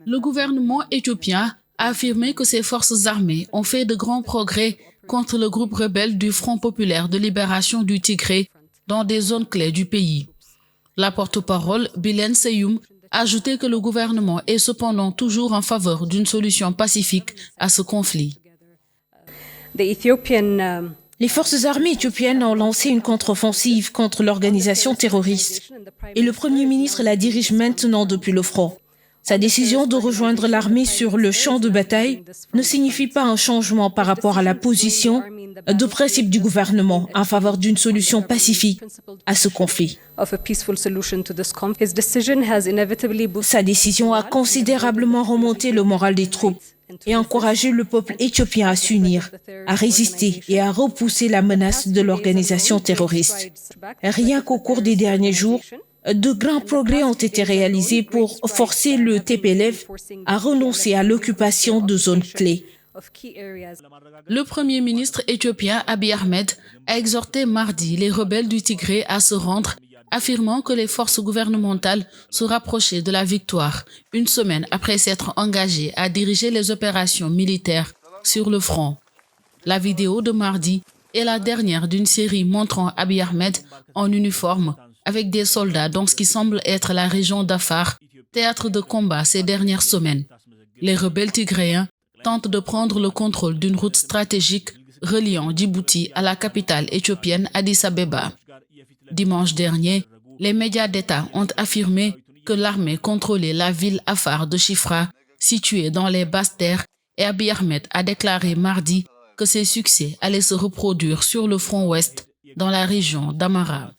Le gouvernement éthiopien a affirmé que ses forces armées ont fait de grands progrès contre le groupe rebelle du Front populaire de libération du Tigré dans des zones clés du pays. La porte-parole, Bilen Seyoum, a ajouté que le gouvernement est cependant toujours en faveur d'une solution pacifique à ce conflit. Les forces armées éthiopiennes ont lancé une contre-offensive contre l'organisation terroriste et le Premier ministre la dirige maintenant depuis le front. Sa décision de rejoindre l'armée sur le champ de bataille ne signifie pas un changement par rapport à la position de principe du gouvernement en faveur d'une solution pacifique à ce conflit. Sa décision a considérablement remonté le moral des troupes et encouragé le peuple éthiopien à s'unir, à résister et à repousser la menace de l'organisation terroriste. Rien qu'au cours des derniers jours, de grands progrès ont été réalisés pour forcer le TPLF à renoncer à l'occupation de zones clés. Le Premier ministre éthiopien Abiy Ahmed a exhorté mardi les rebelles du Tigré à se rendre, affirmant que les forces gouvernementales se rapprochaient de la victoire, une semaine après s'être engagées à diriger les opérations militaires sur le front. La vidéo de mardi est la dernière d'une série montrant Abiy Ahmed en uniforme avec des soldats dans ce qui semble être la région d'Afar, théâtre de combat ces dernières semaines. Les rebelles tigréens tentent de prendre le contrôle d'une route stratégique reliant Djibouti à la capitale éthiopienne Addis Abeba. Dimanche dernier, les médias d'État ont affirmé que l'armée contrôlait la ville Afar de Chifra, située dans les basses terres, et Abiy Ahmed a déclaré mardi que ses succès allaient se reproduire sur le front ouest, dans la région d'Amara.